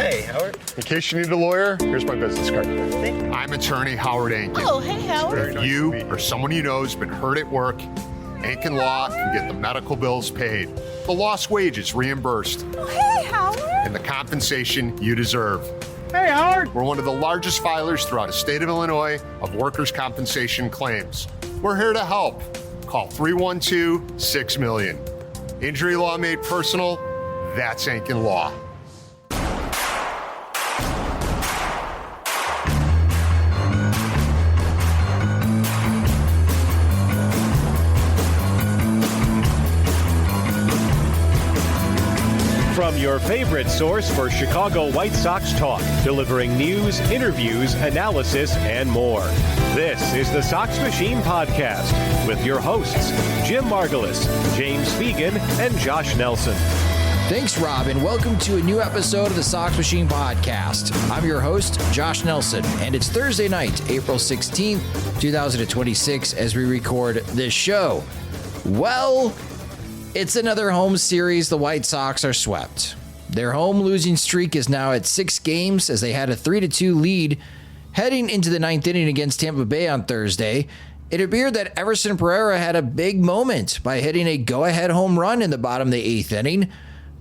Hey, Howard. In case you need a lawyer, here's my business card. I'm attorney Howard Ankin. Oh, hey, Howard. If you or someone you know has been hurt at work, Ankin Law can get the medical bills paid, the lost wages reimbursed, Oh, hey, Howard. and the compensation you deserve. Hey, Howard. We're one of the largest filers throughout the state of Illinois of workers' compensation claims. We're here to help. Call 312-6-million. Injury law made personal, that's Ankin Law. From your favorite source for Chicago White Sox talk, delivering news, interviews, analysis, and more. This is the Sox Machine Podcast with your hosts, Jim Margulis, James Fegan, and Josh Nelson. Thanks, Rob, and welcome to a new episode of the Sox Machine Podcast. I'm your host, Josh Nelson, and it's Thursday night, April 16th, 2026, as we record this show. Well, it's another home series. The White Sox are swept. Their home losing streak is now at 6 games as they had a 3-2 lead heading into the 9th inning against Tampa Bay on Thursday. It appeared that Everson Pereira had a big moment by hitting a go-ahead home run in the bottom of the 8th inning,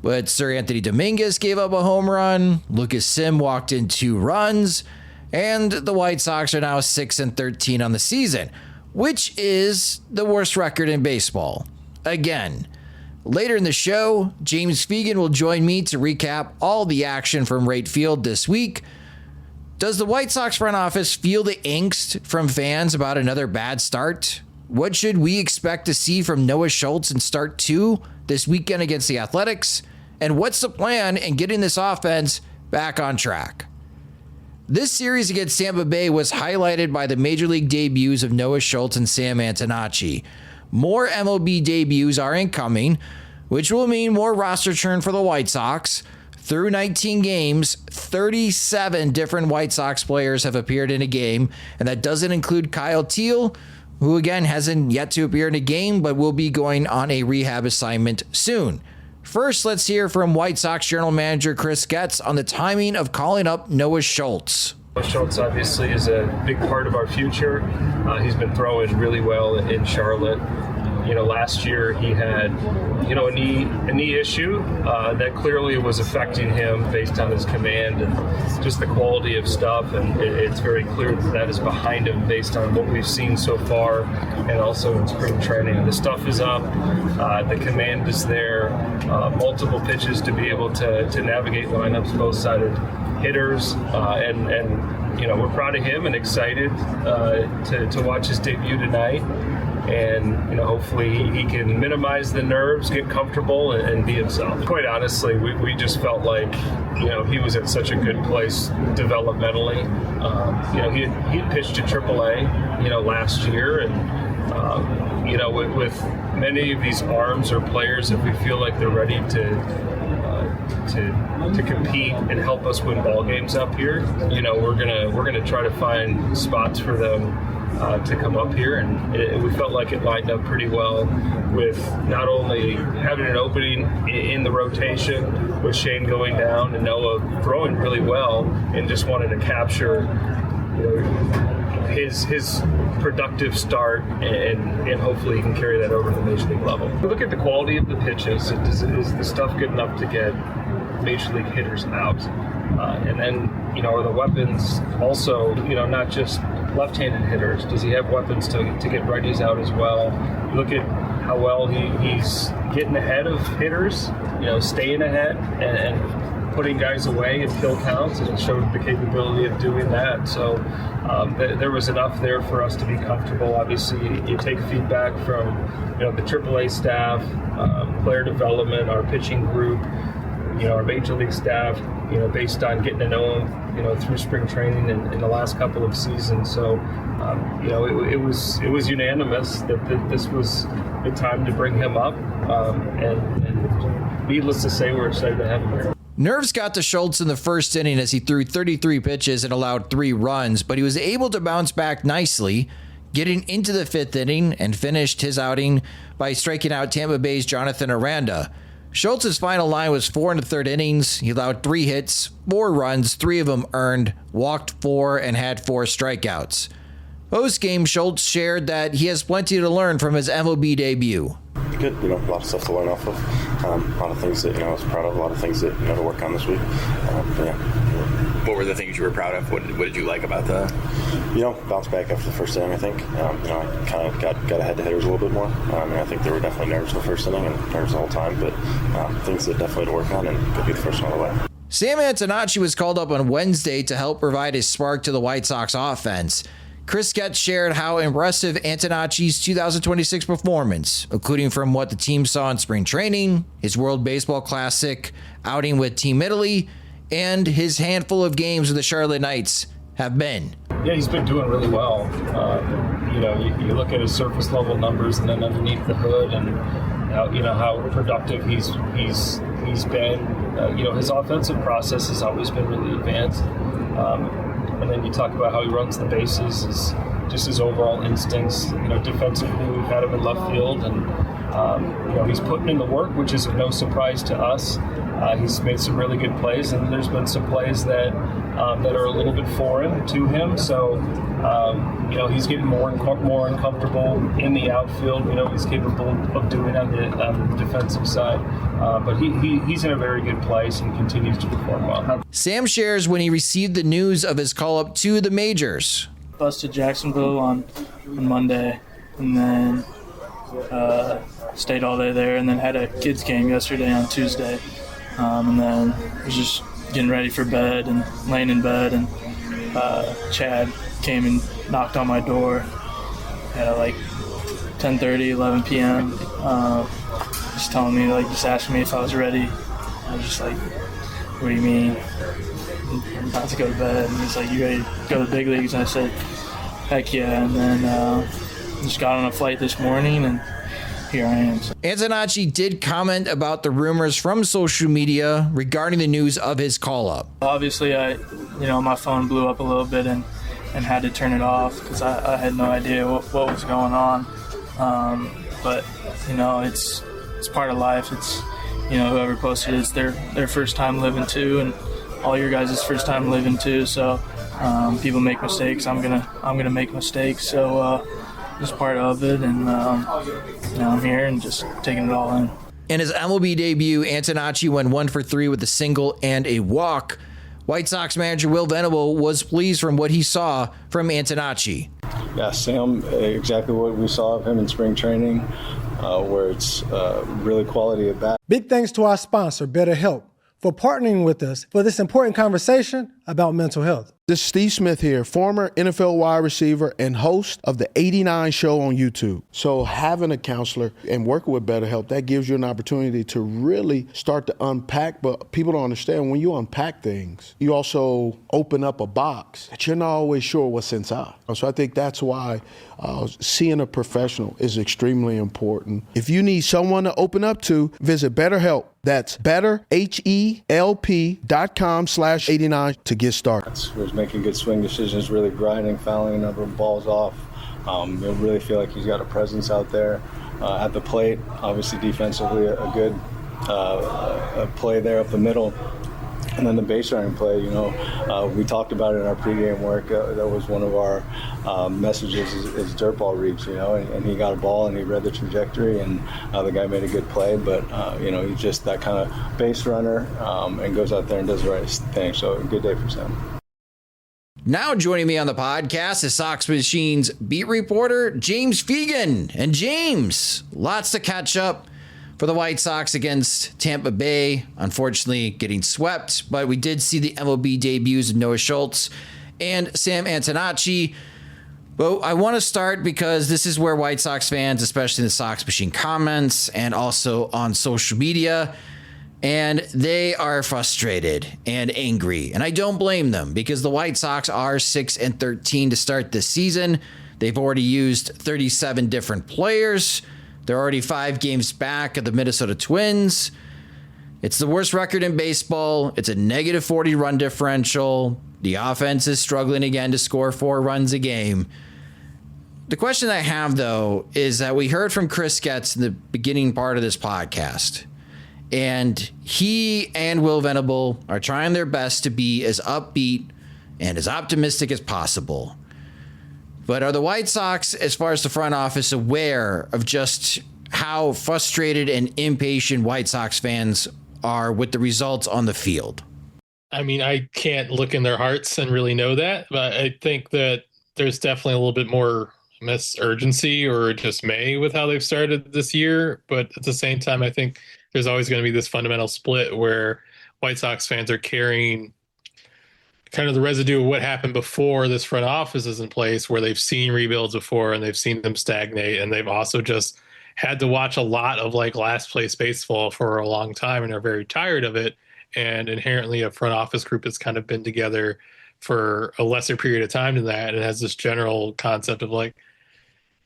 but Sir Anthony Dominguez gave up a home run, Lucas Sim walked in 2 runs, and the White Sox are now 6-13 on the season, which is the worst record in baseball. Again. Later in the show, James Fegan will join me to recap all the action from right field this week. Does the White Sox front office feel the angst from fans about another bad start? What should we expect to see from Noah Schultz in start 2 this weekend against the Athletics? And what's the plan in getting this offense back on track? This series against Tampa Bay was highlighted by the Major League debuts of Noah Schultz and Sam Antonacci. More MLB debuts are incoming, which will mean more roster churn for the White Sox. Through 19 games, 37 different White Sox players have appeared in a game, and that doesn't include Kyle Teal, who again hasn't yet to appear in a game, but will be going on a rehab assignment soon. First, let's hear from White Sox General Manager Chris Getz on the timing of calling up Noah Schultz. Schultz obviously is a big part of our future. He's been throwing really well in Charlotte. Last year he had, a knee issue that clearly was affecting him based on his command and just the quality of stuff. And it's very clear that is behind him based on what we've seen so far and also in spring training. The stuff is up, the command is there, multiple pitches to be able to navigate lineups, both-sided hitters, and we're proud of him and excited to watch his debut tonight. And hopefully he can minimize the nerves, get comfortable, and be himself. Quite honestly, we just felt like he was at such a good place developmentally. He had pitched to AAA last year, and with many of these arms or players, if we feel like they're ready to compete and help us win ball games up here, we're gonna try to find spots for them to come up here, and we felt like it lined up pretty well with not only having an opening in the rotation with Shane going down and Noah throwing really well, and just wanted to capture his productive start, and hopefully he can carry that over to the major league level. We look at the quality of the pitches. Is the stuff good enough to get major league hitters out? And then, are the weapons also, not just left-handed hitters? Does he have weapons to get righties out as well? Look at how well he's getting ahead of hitters, staying ahead and putting guys away in kill counts, and it showed the capability of doing that. So there was enough there for us to be comfortable. Obviously, you take feedback from the AAA staff, player development, our pitching group, our major league staff, based on getting to know him, through spring training and in the last couple of seasons. So, it was unanimous that this was the time to bring him up. And needless to say, we're excited to have him here. Nerves got to Schultz in the first inning as he threw 33 pitches and allowed 3 runs, but he was able to bounce back nicely, getting into the 5th inning and finished his outing by striking out Tampa Bay's Jonathan Aranda. Schultz's final line was 4 1/3 innings. He allowed 3 hits, 4 runs, 3 of them earned, walked 4, and had 4 strikeouts. Post-game, Schultz shared that he has plenty to learn from his MLB debut. Good, a lot of stuff to learn off of. A lot of things that I was proud of. A lot of things that to work on this week. What were the things you were proud of? What did you like about the? Bounce back after the first inning. I think I kind of got ahead to hitters a little bit more. I think they were definitely nervous the first inning and nervous the whole time. But things that definitely to work on and could be the first one on the way. Sam Antonacci was called up on Wednesday to help provide a spark to the White Sox offense. Chris Getz shared how impressive Antonacci's 2026 performance, including from what the team saw in spring training, his World Baseball Classic outing with Team Italy, and his handful of games with the Charlotte Knights have been. Yeah, he's been doing really well. You look at his surface level numbers and then underneath the hood, and how productive he's been. His offensive process has always been really advanced. And then you talk about how he runs the bases, just his overall instincts. Defensively, we've had him in left field, and he's putting in the work, which is no surprise to us. He's made some really good plays, and there's been some plays that are a little bit foreign to him. So, he's getting more and comfortable in the outfield. He's capable of doing on the defensive side. But he's in a very good place and continues to perform well. Sam shares when he received the news of his call-up to the majors. Busted Jacksonville on Monday, and then stayed all day there, and then had a kids game yesterday on Tuesday. And then was just getting ready for bed and laying in bed, and Chad came and knocked on my door at like 10:30, 11 p.m. Just telling me, just asking me if I was ready. I was just like, what do you mean? I'm about to go to bed. And he's like, you ready to go to the big leagues? And I said, heck yeah. And then just got on a flight this morning, and here I am. Antonacci did comment about the rumors from social media regarding the news of his call-up. Obviously, my phone blew up a little bit and had to turn it off because I had no idea what was going on. But it's part of life. It's whoever posted it's their first time living too, and all your guys' first time living too. So people make mistakes. I'm gonna make mistakes. So just part of it, and I'm here and just taking it all in. In his MLB debut, Antonacci went 1 for 3 with a single and a walk. White Sox manager Will Venable was pleased from what he saw from Antonacci. Yeah, Sam, exactly what we saw of him in spring training, where it's really quality at bat. Big thanks to our sponsor, BetterHelp, for partnering with us for this important conversation about mental health. This is Steve Smith here, former NFL wide receiver and host of the 89 show on YouTube. So having a counselor and working with BetterHelp, that gives you an opportunity to really start to unpack. But people don't understand, when you unpack things, you also open up a box that you're not always sure what's inside. So I think that's why seeing a professional is extremely important. If you need someone to open up to, visit BetterHelp. That's betterhelp.com/89 to get started. He's making good swing decisions, really grinding, fouling a number of balls off. You really feel like he's got a presence out there at the plate. Obviously, defensively, a good play there up the middle. And then the base running play, we talked about it in our pregame work. That was one of our messages is dirt ball reads, and he got a ball and he read the trajectory, and the guy made a good play. But, he's just that kind of base runner and goes out there and does the right thing. So a good day for Sam. Now joining me on the podcast is Sox Machine's beat reporter, James Fegan. And James, lots to catch up for the White Sox against Tampa Bay, unfortunately getting swept, but we did see the MLB debuts of Noah Schultz and Sam Antonacci. Well, I want to start because this is where White Sox fans, especially in the Sox Machine comments and also on social media, and they are frustrated and angry. And I don't blame them because the White Sox are 6-13 to start this season. They've already used 37 different players. They're already 5 games back of the Minnesota Twins. It's the worst record in baseball. It's a negative 40 run differential. The offense is struggling again to score 4 runs a game. The question I have, though, is that we heard from Chris Getz in the beginning part of this podcast. And he and Will Venable are trying their best to be as upbeat and as optimistic as possible. But are the White Sox, as far as the front office, aware of just how frustrated and impatient White Sox fans are with the results on the field? I mean, I can't look in their hearts and really know that, but I think that there's definitely a little bit more urgency or dismay with how they've started this year. But at the same time, I think there's always going to be this fundamental split where White Sox fans are carrying kind of the residue of what happened before this front office is in place, where they've seen rebuilds before and they've seen them stagnate, and they've also just had to watch a lot of like last place baseball for a long time and are very tired of it. And inherently a front office group has kind of been together for a lesser period of time than that, and has this general concept of like,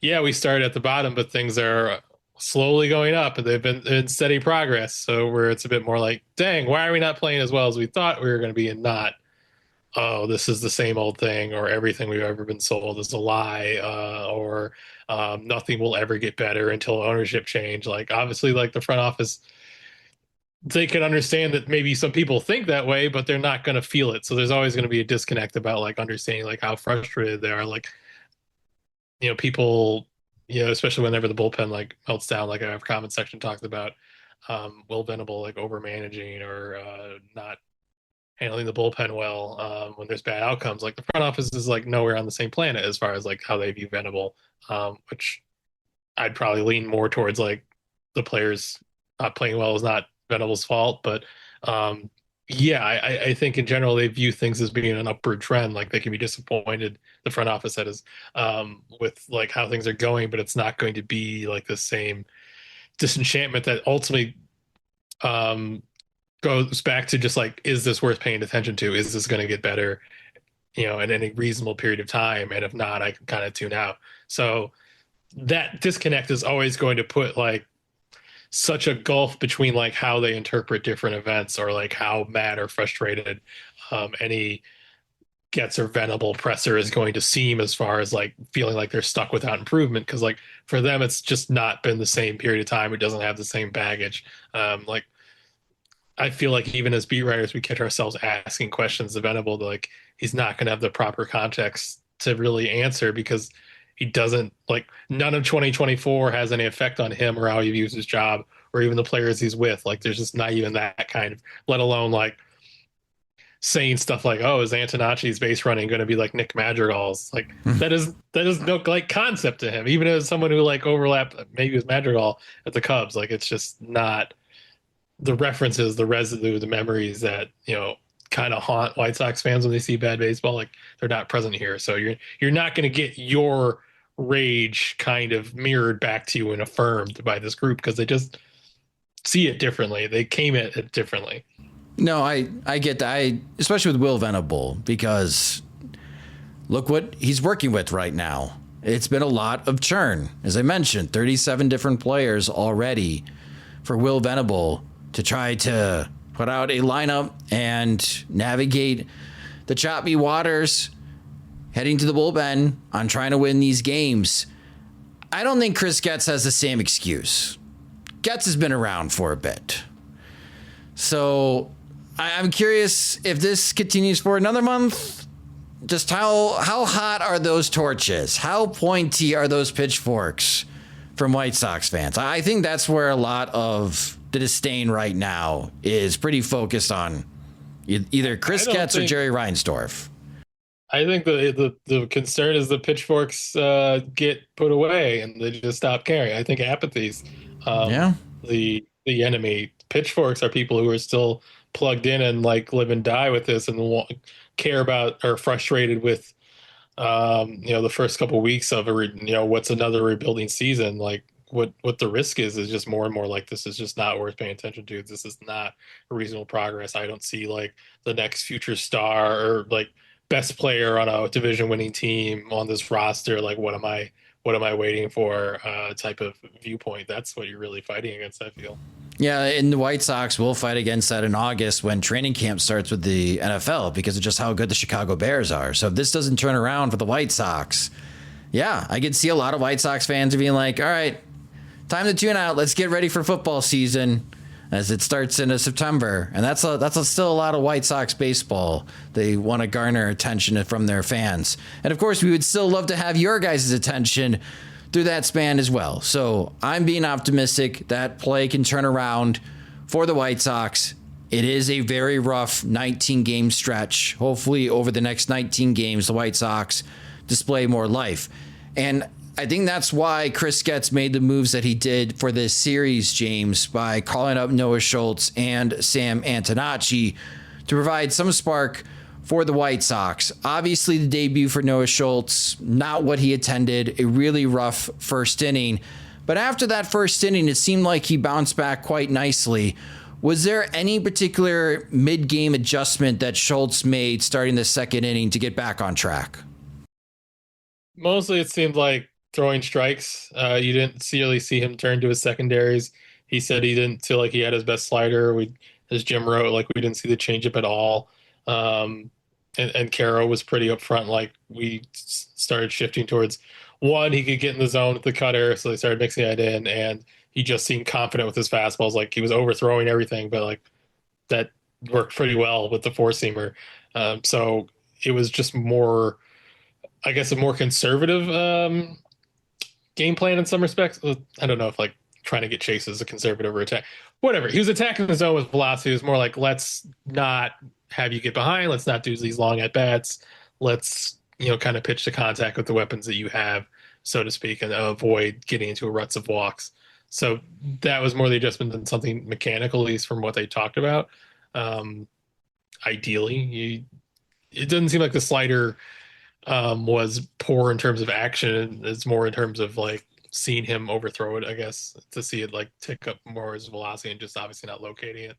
yeah, we started at the bottom, but things are slowly going up and they've been in steady progress. So where it's a bit more like, dang, why are we not playing as well as we thought we were going to be, and not, oh, this is the same old thing, or everything we've ever been sold is a lie, or nothing will ever get better until ownership change. Like, obviously, like the front office, they can understand that maybe some people think that way, but they're not going to feel it. So there's always going to be a disconnect about like understanding like how frustrated they are. Like, you know, people, you know, especially whenever the bullpen like melts down, like our comment section talked about, Will Venable like over managing or not handling the bullpen well when there's bad outcomes. Like the front office is like nowhere on the same planet as far as like how they view Venable, which I'd probably lean more towards like the players not playing well is not Venable's fault. But yeah, I think in general they view things as being an upward trend. Like they can be disappointed, the front office that is, with like how things are going, but it's not going to be like the same disenchantment that ultimately goes back to just like, is this worth paying attention to? Is this going to get better, you know, in any reasonable period of time? And if not, I can kind of tune out. So that disconnect is always going to put like such a gulf between like how they interpret different events, or like how mad or frustrated any Getz or Venable presser is going to seem, as far as like feeling like they're stuck without improvement. Cause like for them, it's just not been the same period of time. It doesn't have the same baggage. Like I feel like even as beat writers, we catch ourselves asking questions of Venable, like he's not going to have the proper context to really answer, because he doesn't, like, none of 2024 has any effect on him or how he views his job or even the players he's with. Like, there's just not even that kind of, let alone like saying stuff like, oh, is Antonacci's base running going to be like Nick Madrigal's? Like that is no like concept to him, even as someone who like overlapped maybe with Madrigal at the Cubs. Like, it's just not the references, the residue, the memories that, you know, kind of haunt White Sox fans when they see bad baseball. Like, they're not present here. So you're not going to get your rage kind of mirrored back to you and affirmed by this group, because they just see it differently. They came at it differently. No, I get that. Especially with Will Venable, because look what he's working with right now. It's been a lot of churn. As I mentioned, 37 different players already for Will Venable to try to put out a lineup and navigate the choppy waters heading to the bullpen on trying to win these games. I don't think Chris Getz has the same excuse. Getz has been around for a bit. So I'm curious if this continues for another month. Just how hot are those torches? How pointy are those pitchforks from White Sox fans? I think that's where a lot of the disdain right now is pretty focused on either Chris Getz or Jerry Reinsdorf. I think the concern is the pitchforks get put away and they just stop caring. I think apathy's the enemy. Pitchforks are people who are still plugged in and like live and die with this and care about or frustrated with the first couple of weeks of what's another rebuilding season. Like what the risk is just more and more like, this is just not worth paying attention to. This is not a reasonable progress. I don't see like the next future star or like best player on a division winning team on this roster. Like, what am I waiting for type of viewpoint. That's what you're really fighting against, I feel. Yeah, and the White Sox will fight against that in August when training camp starts with the NFL, because of just how good the Chicago Bears are. So if this doesn't turn around for the White Sox, yeah, I could see a lot of White Sox fans being like, all right, time to tune out. Let's get ready for football season. as it starts in September, and that's still a lot of White Sox baseball. They want to garner attention from their fans, and of course, we would still love to have your guys' attention through that span as well. So I'm being optimistic that play can turn around for the White Sox. It is a very rough 19-game stretch. Hopefully, over the next 19 games, the White Sox display more life. And I think that's why Chris Getz made the moves that he did for this series, James, by calling up Noah Schultz and Sam Antonacci to provide some spark for the White Sox. Obviously, the debut for Noah Schultz, not what he intended, a really rough first inning. But after that first inning, it seemed like he bounced back quite nicely. Was there any particular mid-game adjustment that Schultz made starting the second inning to get back on track? Mostly it seemed like throwing strikes. You didn't really see him turn to his secondaries. He said he didn't feel like he had his best slider. As Jim wrote, like we didn't see the changeup at all. And Caro was pretty upfront. Like we started shifting towards one, he could get in the zone with the cutter, so they started mixing that in, and he just seemed confident with his fastballs. Like he was overthrowing everything, but like that worked pretty well with the four-seamer. So it was just more, I guess, a more conservative game plan in some respects. I don't know if like trying to get Chase is a conservative or attack. Whatever. He was attacking the zone with velocity. It was more like, let's not have you get behind. Let's not do these long at-bats. Let's, kind of pitch to contact with the weapons that you have, so to speak, and avoid getting into a ruts of walks. So that was more the adjustment than something mechanical, at least from what they talked about. Ideally, it doesn't seem like the slider was poor in terms of action. It's more in terms of like seeing him overthrow it, I guess, to see it like tick up more as velocity and just obviously not locating it.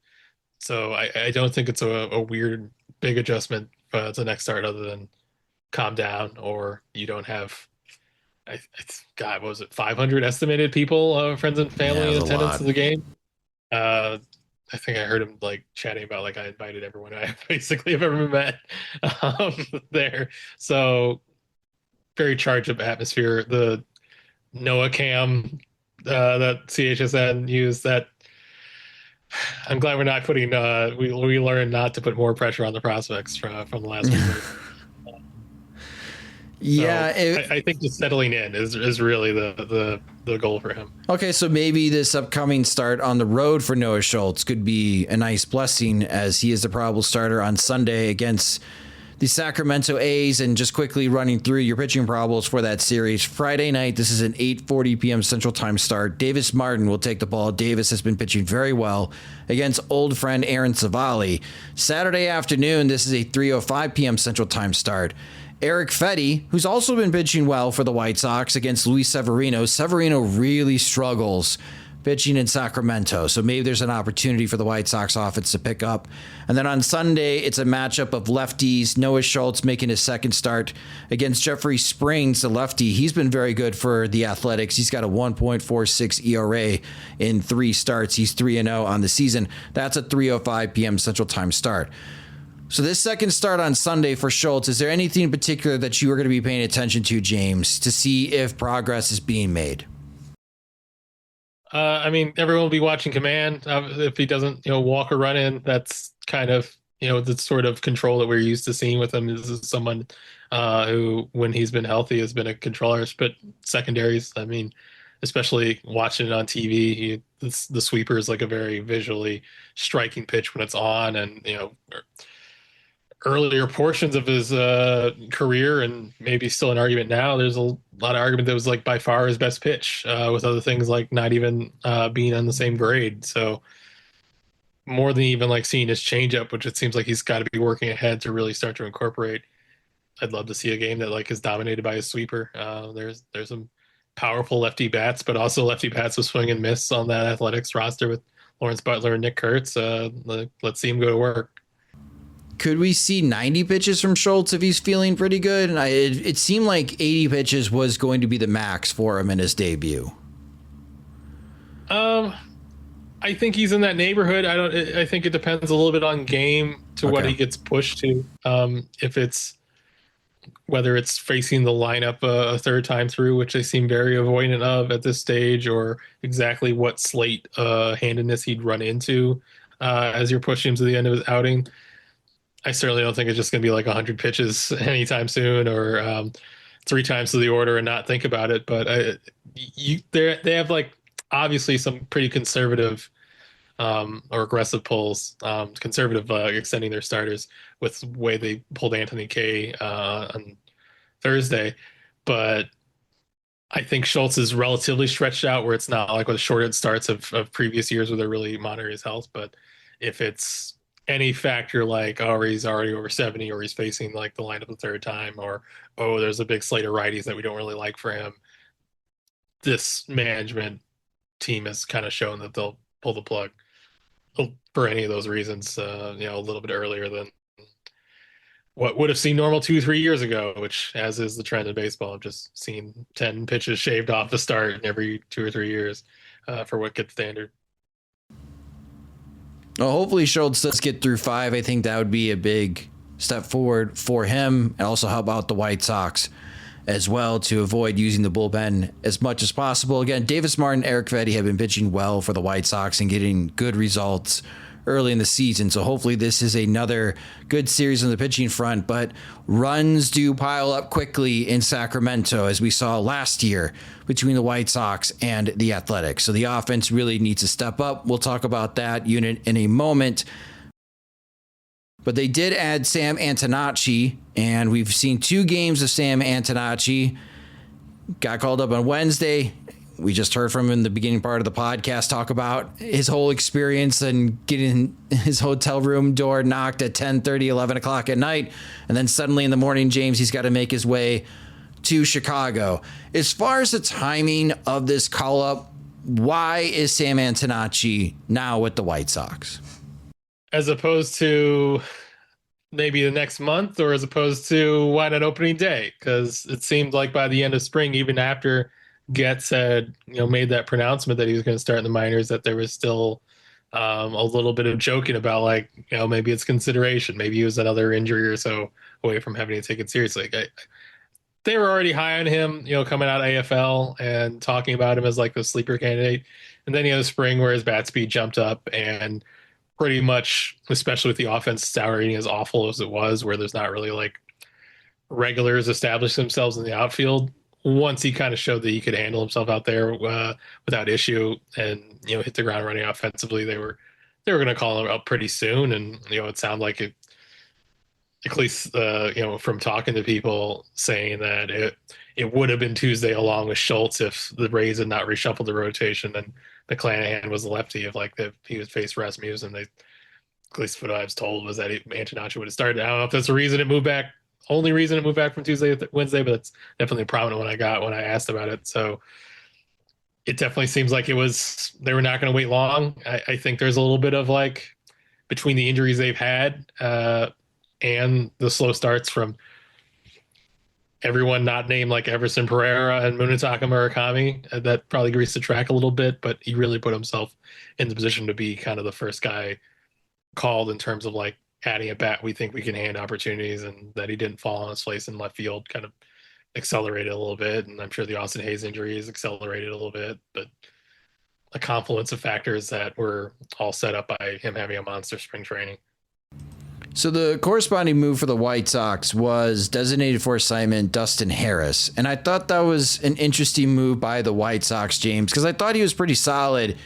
So I don't think it's a weird big adjustment to the next start other than calm down, or you don't have God, what was it, 500 estimated people, friends and family in attendance of the game? I think I heard him like chatting about like I invited everyone I basically have ever met there. So very charged up atmosphere. The Noah Cam that CHSN used, that I'm glad we're not putting we learned not to put more pressure on the prospects from the last week. Yeah, so I think just settling in is really the goal for him. Okay, so maybe this upcoming start on the road for Noah Schultz could be a nice blessing, as he is the probable starter on Sunday against the Sacramento A's. And just quickly running through your pitching probables for that series. Friday night, this is an 8:40 p.m. Central Time start. Davis Martin will take the ball. Davis has been pitching very well against old friend Aaron Savali. Saturday afternoon, this is a 3:05 p.m. Central Time start. Eric Fetty, who's also been pitching well for the White Sox, against Luis Severino. Severino really struggles pitching in Sacramento, so maybe there's an opportunity for the White Sox offense to pick up. And then on Sunday, it's a matchup of lefties. Noah Schultz making his second start against Jeffrey Springs, the lefty. He's been very good for the Athletics. He's got a 1.46 ERA in 3 starts. He's 3-0 on the season. That's a 3:05 p.m. Central Time start. So this second start on Sunday for Schultz, is there anything in particular that you are going to be paying attention to, James, to see if progress is being made? I mean, everyone will be watching command. If he doesn't, walk or run in, that's kind of, the sort of control that we're used to seeing with him. Is someone who, when he's been healthy, has been a controller. But secondaries, I mean, especially watching it on TV, the sweeper is like a very visually striking pitch when it's on, and earlier portions of his career, and maybe still an argument now, there's a lot of argument that was like by far his best pitch, with other things like not even being on the same grade. So more than even like seeing his changeup, which it seems like he's got to be working ahead to really start to incorporate. I'd love to see a game that like is dominated by his sweeper. There's some powerful lefty bats, but also lefty bats with swing and miss on that Athletics roster with Lawrence Butler and Nick Kurtz. Let's see him go to work. Could we see 90 pitches from Schultz if he's feeling pretty good? And it seemed like 80 pitches was going to be the max for him in his debut. I think he's in that neighborhood. I think it depends a little bit on game to what he gets pushed to. If it's whether it's facing the lineup a third time through, which they seem very avoidant of at this stage, or exactly what slate handedness he'd run into as you're pushing him to the end of his outing. I certainly don't think it's just going to be like 100 pitches anytime soon, or 3 times to the order and not think about it. But they have like obviously some pretty conservative or aggressive pulls, conservative extending their starters with the way they pulled Anthony Kay on Thursday. But I think Schultz is relatively stretched out, where it's not like with the shorted starts of previous years where they're really monitoring his health. But if it's any factor like, oh, he's already over 70, or he's facing like the lineup the third time, or, oh, there's a big slate of righties that we don't really like for him, this management team has kind of shown that they'll pull the plug for any of those reasons, a little bit earlier than what would have seemed normal 2-3 years ago, which, as is the trend in baseball, I've just seen 10 pitches shaved off the start in every 2 or 3 years for what gets standard. Well, hopefully Schultz does get through 5. I think that would be a big step forward for him, and also help out the White Sox as well to avoid using the bullpen as much as possible. Again, Davis Martin, Eric Vetti have been pitching well for the White Sox and getting good results early in the season. So hopefully this is another good series on the pitching front, but runs do pile up quickly in Sacramento, as we saw last year between the White Sox and the Athletics. So the offense really needs to step up. We'll talk about that unit in a moment. But they did add Sam Antonacci, and we've seen 2 games of Sam Antonacci. Got called up on Wednesday. We just heard from him in the beginning part of the podcast, talk about his whole experience and getting his hotel room door knocked at 10:30, 11 o'clock at night. And then suddenly in the morning, James, he's got to make his way to Chicago. As far as the timing of this call-up, why is Sam Antonacci now with the White Sox? As opposed to maybe the next month, or as opposed to why not opening day? Because it seemed like by the end of spring, even after Getz had made that pronouncement that he was going to start in the minors, that there was still a little bit of joking about, like, maybe it's consideration. Maybe he was another injury or so away from having to take it seriously. They were already high on him, coming out of AFL and talking about him as like the sleeper candidate. And then the spring where his bat speed jumped up, and pretty much, especially with the offense salary as awful as it was, where there's not really like regulars establish themselves in the outfield. Once he kind of showed that he could handle himself out there without issue and hit the ground running offensively, they were going to call him up pretty soon. And it sounded like it, at least from talking to people, saying that it would have been Tuesday along with Schultz if the Rays had not reshuffled the rotation and McClanahan was the lefty. If he would face Rasmussen, and they, at least what I was told, was that Antonacci would have started. I don't know if that's the reason it moved back. Only reason it moved back from Tuesday to Wednesday, but it's definitely a prominent one I got when I asked about it. So it definitely seems like they were not going to wait long. I think there's a little bit of like, between the injuries they've had and the slow starts from everyone not named like Everson Pereira and Munetaka Murakami, that probably greased the track a little bit, but he really put himself in the position to be kind of the first guy called in terms of like adding a bat we think we can hand opportunities, and that he didn't fall on his place in left field kind of accelerated a little bit. And I'm sure the Austin Hayes injury has accelerated a little bit, but a confluence of factors that were all set up by him having a monster spring training. So the corresponding move for the White Sox was designated for assignment Dustin Harris. And I thought that was an interesting move by the White Sox, James, because I thought he was pretty solid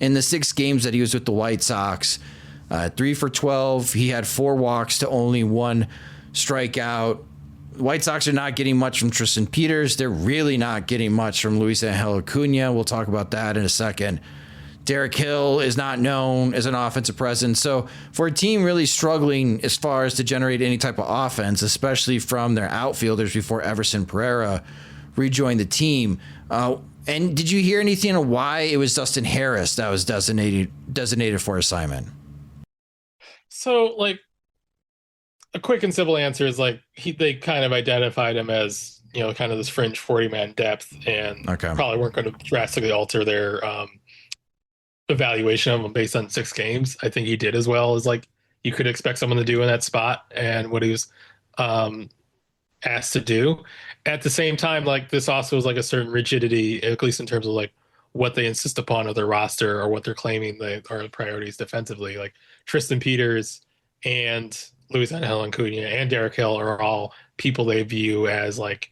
in the 6 games that he was with the White Sox. 3 for 12. He had 4 walks to only 1 strikeout. White Sox are not getting much from Tristan Peters. They're really not getting much from Luisangel Acuna. We'll talk about that in a second. Derek Hill is not known as an offensive presence. So for a team really struggling as far as to generate any type of offense, especially from their outfielders before Everson Pereira rejoined the team. And did you hear anything on why it was Dustin Harris that was designated for assignment? So, like, a quick and simple answer is like they kind of identified him as kind of this fringe 40-man depth, and probably weren't going to drastically alter their evaluation of him based on 6 games. I think he did as well as like you could expect someone to do in that spot, and what he was asked to do. At the same time, like this also is like a certain rigidity, at least in terms of like what they insist upon of their roster or what they're claiming they are priorities defensively. Like Tristan Peters and Luisangel Acuna and Derek Hill are all people they view as like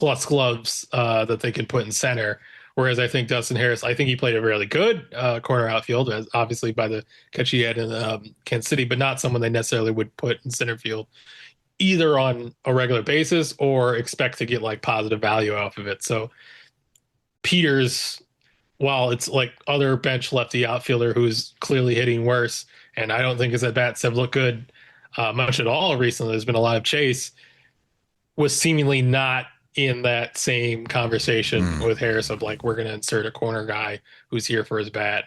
plus gloves that they can put in center. Whereas I think Dustin Harris, I think he played a really good corner outfield, as obviously by the catch he had in Kansas City, but not someone they necessarily would put in center field either on a regular basis or expect to get like positive value off of it. So Peters, while it's like other bench lefty outfielder who's clearly hitting worse, and I don't think his at-bats have looked good much at all recently, there's been a lot of chase, was seemingly not in that same conversation with Harris of like, we're going to insert a corner guy who's here for his bat.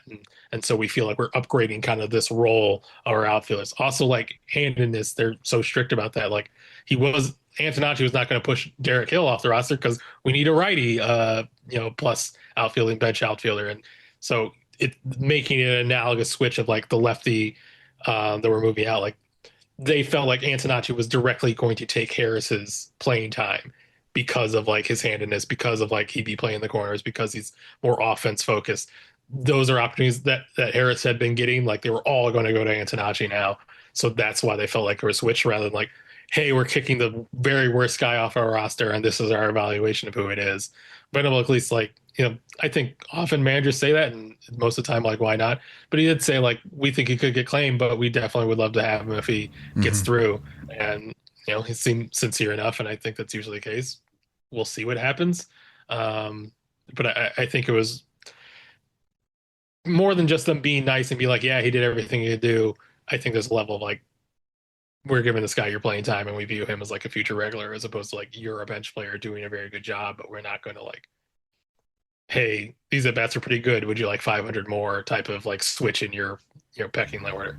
And so we feel like we're upgrading kind of this role of our outfielders. Also like handedness, they're so strict about that. Like Antonacci was not going to push Derek Hill off the roster because we need a righty, plus outfielding bench outfielder. And so it making it an analogous switch of like the lefty that we're moving out, like they felt like Antonacci was directly going to take Harris's playing time because of like his handedness, because of like he'd be playing the corners, because he's more offense focused. Those are opportunities that Harris had been getting. Like they were all going to go to Antonacci now. So that's why they felt like they were switched rather than like, hey, we're kicking the very worst guy off our roster and this is our evaluation of who it is. Venable, at least like, I think often managers say that and most of the time, like, why not? But he did say like, we think he could get claimed, but we definitely would love to have him if he gets through. And, he seemed sincere enough. And I think that's usually the case. We'll see what happens. But I think it was more than just them being nice and be like, yeah, he did everything he could do. I think there's a level of like, we're giving this guy your playing time and we view him as like a future regular as opposed to like, you're a bench player doing a very good job, but we're not going to like, hey, these at bats are pretty good. Would you like 500 more type of like switch in your pecking order?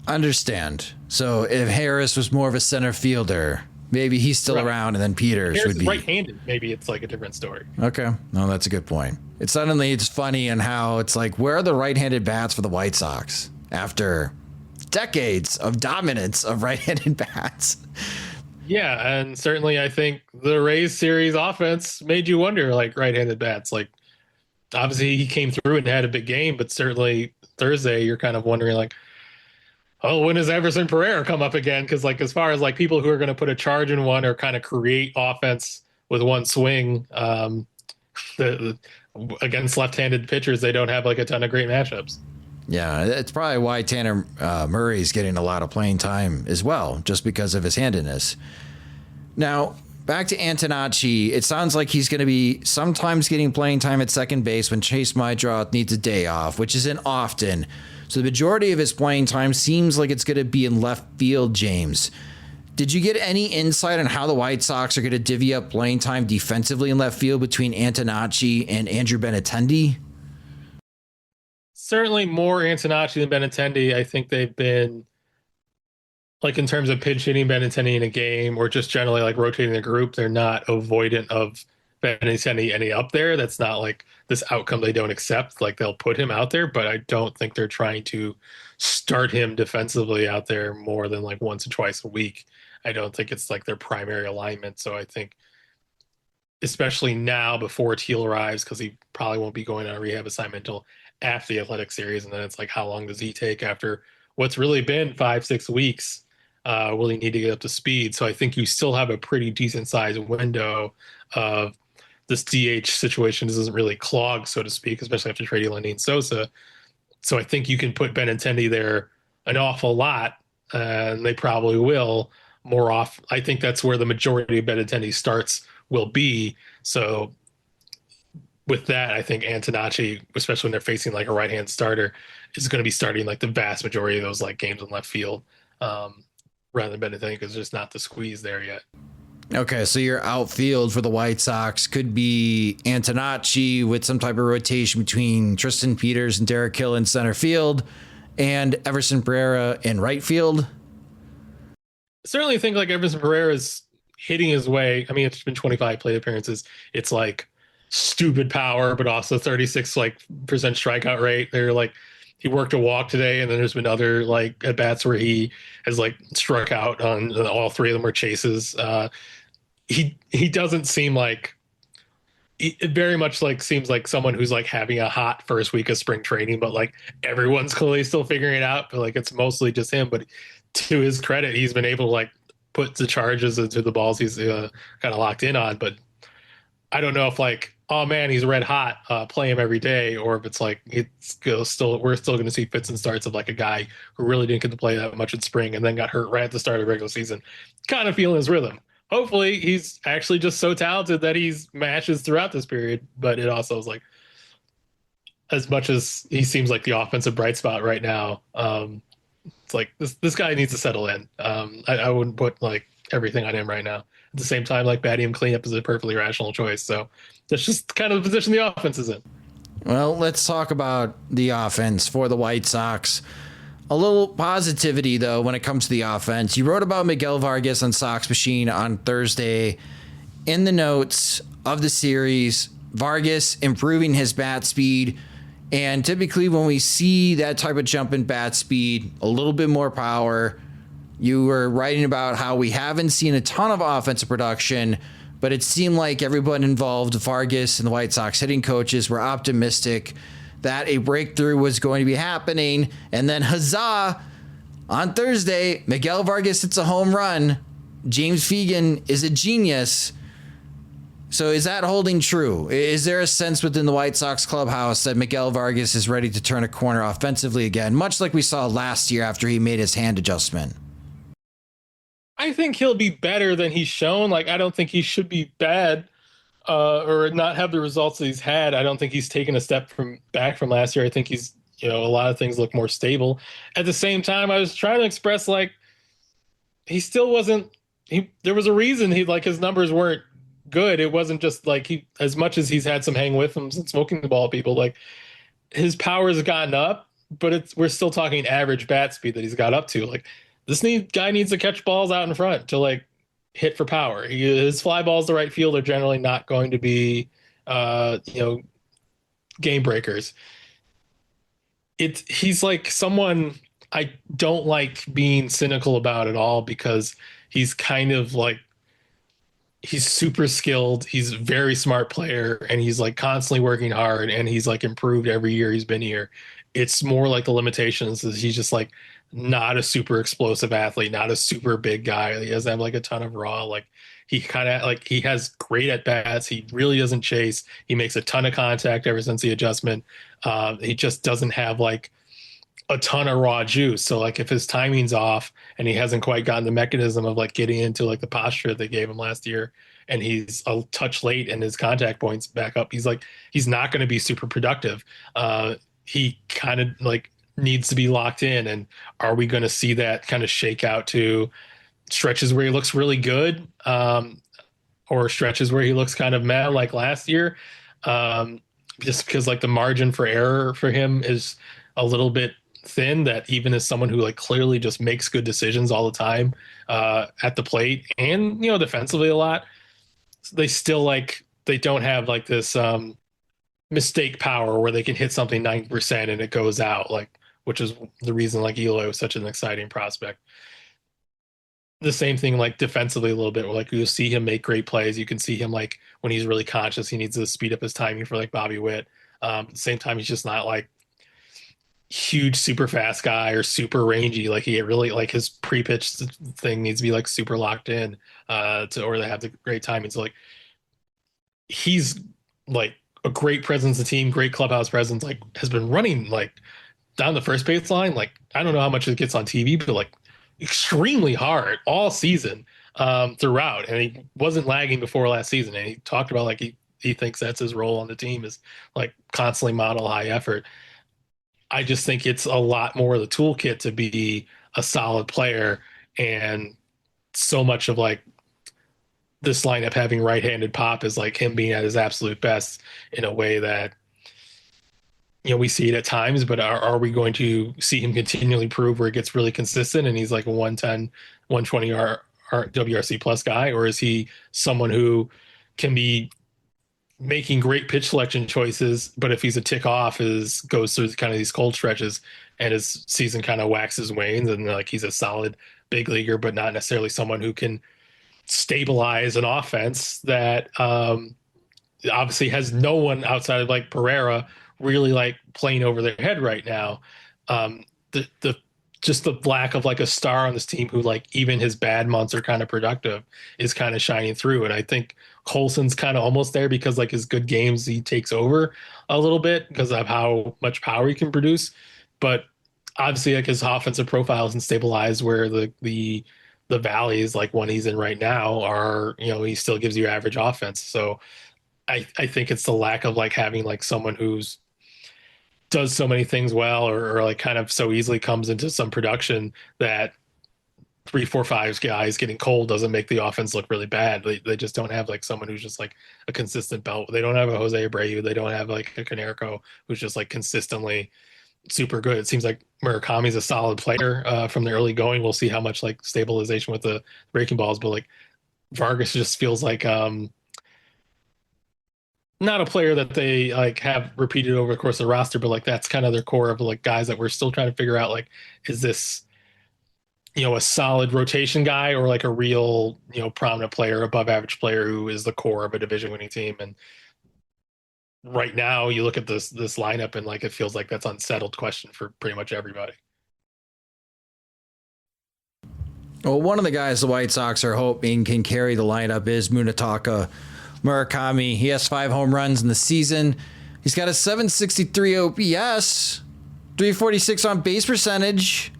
Understand. So if Harris was more of a center fielder, maybe he's still around, and then Peters would be right-handed. Maybe it's like a different story. Okay, no, that's a good point. It's funny and how it's like, where are the right-handed bats for the White Sox after decades of dominance of right-handed bats? Yeah, and certainly I think the Rays series offense made you wonder, like right-handed bats. Like obviously he came through and had a big game, but certainly Thursday you're kind of wondering like, oh, when does Everson Pereira come up again? Because like as far as like people who are going to put a charge in one or kind of create offense with one swing, against left-handed pitchers, they don't have like a ton of great matchups. Yeah, it's probably why Tanner Murray's getting a lot of playing time as well, just because of his handedness. Now, back to Antonacci, it sounds like he's going to be sometimes getting playing time at second base when Chase Maidroth needs a day off, which isn't often. So the majority of his playing time seems like it's going to be in left field, James. Did you get any insight on how the White Sox are going to divvy up playing time defensively in left field between Antonacci and Andrew Benintendi? Certainly more Antonacci than Benintendi. I think they've been, like in terms of pinch hitting Benintendi in a game or just generally like rotating the group, they're not avoidant of Benintendi any up there. That's not like this outcome they don't accept. Like they'll put him out there, but I don't think they're trying to start him defensively out there more than like once or twice a week. I don't think it's like their primary alignment. So I think especially now before Teal arrives, because he probably won't be going on a rehab assignment until after the Athletic series. And then it's like, how long does he take after what's really been 5-6 weeks? Will he need to get up to speed? So I think you still have a pretty decent sized window of this DH situation doesn't really clog, so to speak, especially after trading Lindeen Sosa. So I think you can put Benintendi there an awful lot, and they probably will more off. I think that's where the majority of Benintendi starts will be. So with that, I think Antonacci, especially when they're facing like a right-hand starter, is going to be starting like the vast majority of those like games in left field rather than Benintendi because there's not the squeeze there yet. Okay, so your outfield for the White Sox could be Antonacci with some type of rotation between Tristan Peters and Derek Hill in center field and Everson Pereira in right field. I certainly think like Everson Pereira is hitting his way. I mean, it's been 25 plate appearances. It's like stupid power, but also 36% strikeout rate. They're like he worked a walk today, and then there's been other like at bats where he has like struck out on all three of them were chases. He doesn't seem like it very much like seems like someone who's like having a hot first week of spring training, but like everyone's clearly still figuring it out. But like it's mostly just him. But to his credit, he's been able to like put the charges into the balls he's kind of locked in on. But I don't know if like, oh man, he's red hot, play him every day, or if it's like we're still going to see fits and starts of like a guy who really didn't get to play that much in spring and then got hurt right at the start of the regular season, kind of feeling his rhythm. Hopefully he's actually just so talented that he's matches throughout this period. But it also is like, as much as he seems like the offensive bright spot right now, it's like this guy needs to settle in. I wouldn't put like everything on him right now. At the same time, like batting him cleanup is a perfectly rational choice. So that's just kind of the position the offense is in. Well, let's talk about the offense for the White Sox. A little positivity, though, when it comes to the offense. You wrote about Miguel Vargas on Sox Machine on Thursday. In the notes of the series, Vargas improving his bat speed. And typically when we see that type of jump in bat speed, a little bit more power, you were writing about how we haven't seen a ton of offensive production, but it seemed like everyone involved, Vargas and the White Sox hitting coaches, were optimistic that a breakthrough was going to be happening. And then huzzah, on Thursday, Miguel Vargas hits a home run. James Fegan is a genius. So is that holding true? Is there a sense within the White Sox clubhouse that Miguel Vargas is ready to turn a corner offensively again, much like we saw last year after he made his hand adjustment? I think he'll be better than he's shown. Like, I don't think he should be bad or not have the results that he's had. I don't think he's taken a step back from last year. I think he's, a lot of things look more stable. At the same time, I was trying to express like he still wasn't. There was a reason his numbers weren't good. It wasn't just like as much as he's had some hang with him and smoking the ball, people like his power has gotten up, but we're still talking average bat speed that he's got up to. Like this guy needs to catch balls out in front to like hit for power. His fly balls to right field are generally not going to be, game breakers. He's like someone I don't like being cynical about at all, because he's kind of like, he's super skilled. He's a very smart player, and he's like constantly working hard, and he's like improved every year he's been here. It's more like the limitations is he's just like not a super explosive athlete, not a super big guy. He doesn't have like a ton of raw. Like he kind of like he has great at bats. He really doesn't chase. He makes a ton of contact ever since the adjustment. He just doesn't have like a ton of raw juice. So like if his timing's off and he hasn't quite gotten the mechanism of like getting into like the posture they gave him last year, and he's a touch late and his contact points back up, he's not going to be super productive. He kind of like needs to be locked in. And are we going to see that kind of shake out to stretches where he looks really good, or stretches where he looks kind of meh like last year? Just because like the margin for error for him is a little bit thin, that even as someone who like clearly just makes good decisions all the time at the plate and defensively a lot, they still like they don't have like this mistake power where they can hit something 90% and it goes out, like, which is the reason like Eloy was such an exciting prospect. The same thing like defensively a little bit, where like you'll see him make great plays. You can see him like when he's really conscious, he needs to speed up his timing for like Bobby Witt. At the same time, he's just not like huge super fast guy or super rangy. Like he really like his pre-pitch thing needs to be like super locked in or they have the great timing. So like he's like a great presence of the team, great clubhouse presence, like has been running like down the first base line. Like I don't know how much it gets on TV, but like extremely hard all season throughout. And he wasn't lagging before last season. And he talked about like he thinks that's his role on the team, is like constantly model high effort. I just think it's a lot more of the toolkit to be a solid player, and so much of like this lineup having right-handed pop is like him being at his absolute best in a way that we see it at times, but are we going to see him continually prove where it gets really consistent and he's like a 110, 120 WRC plus guy, or is he someone who can be making great pitch selection choices, but if he's a tick off, goes through kind of these cold stretches and his season kind of waxes wanes, and like he's a solid big leaguer, but not necessarily someone who can stabilize an offense that obviously has no one outside of like Pereira really like playing over their head right now. The just the lack of like a star on this team who like even his bad months are kind of productive is kind of shining through. And I think Colson's kind of almost there because like his good games, he takes over a little bit because of how much power he can produce. But obviously like his offensive profile isn't stabilized where the valleys like one he's in right now are, he still gives you average offense. So I think it's the lack of like having like someone who's does so many things well or like kind of so easily comes into some production that 3, 4, 5 guys getting cold doesn't make the offense look really bad. They just don't have like someone who's just like a consistent belt. They don't have a Jose Abreu. They don't have like a Canerco who's just like consistently super good. It seems like Murakami's a solid player from the early going. We'll see how much like stabilization with the breaking balls, but like Vargas just feels like not a player that they like have repeated over the course of the roster, but like that's kind of their core of like guys that we're still trying to figure out, like, is this, a solid rotation guy or like a real, prominent player, above average player who is the core of a division winning team. And right now you look at this lineup and like, it feels like that's unsettled question for pretty much everybody. Well, one of the guys the White Sox are hoping can carry the lineup is Munetaka Murakami. He has 5 home runs in the season. He's got a 763 OPS, 346 on base percentage,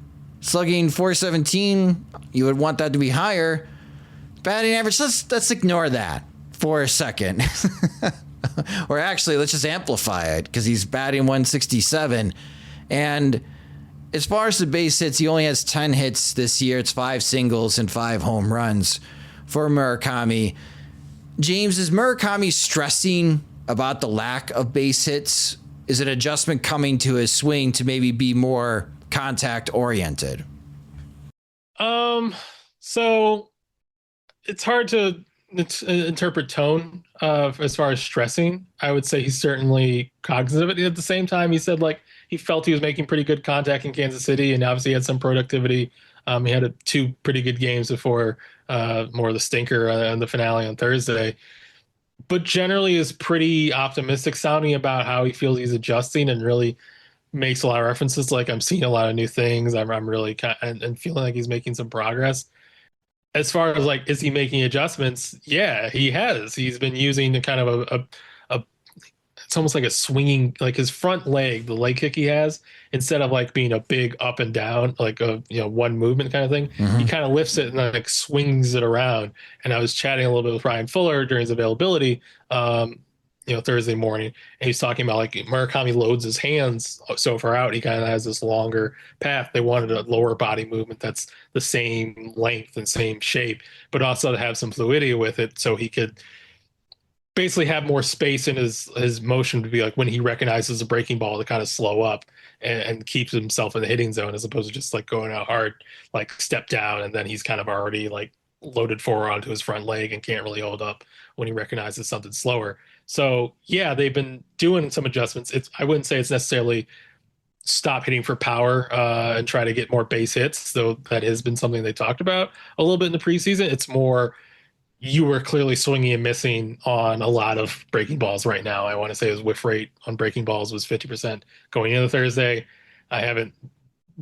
slugging 417. You would want that to be higher. Batting average, let's ignore that for a second. Or actually, let's just amplify it because he's batting 167. And as far as the base hits, he only has 10 hits this year. It's 5 singles and 5 home runs for Murakami. James, is Murakami stressing about the lack of base hits? Is an adjustment coming to his swing to maybe be more contact oriented? So it's hard to interpret tone as far as stressing. I would say he's certainly cognizant of it. At the same time, he said like he felt he was making pretty good contact in Kansas City and obviously had some productivity. He had 2 pretty good games before more of the stinker on the finale on Thursday, but generally is pretty optimistic sounding about how he feels he's adjusting and really makes a lot of references. Like I'm seeing a lot of new things. I'm really and feeling like he's making some progress. As far as like, is he making adjustments? Yeah, he has. He's been using the kind of a it's almost like a swinging, like his front leg, the leg kick he has, instead of like being a big up and down, like a one movement kind of thing, he kind of lifts it and like swings it around. And I was chatting a little bit with Ryan Fuller during his availability, Thursday morning, and he's talking about like Murakami loads his hands so far out, he kind of has this longer path. They wanted a lower body movement that's the same length and same shape, but also to have some fluidity with it so he could basically have more space in his motion to be like when he recognizes a breaking ball to kind of slow up and keeps himself in the hitting zone as opposed to just like going out hard, like step down and then he's kind of already like loaded forward onto his front leg and can't really hold up when he recognizes something slower. So yeah, they've been doing some adjustments. I wouldn't say it's necessarily stop hitting for power and try to get more base hits, though that has been something they talked about a little bit in the preseason. It's more, you were clearly swinging and missing on a lot of breaking balls right now. I want to say his whiff rate on breaking balls was 50% going into Thursday. I haven't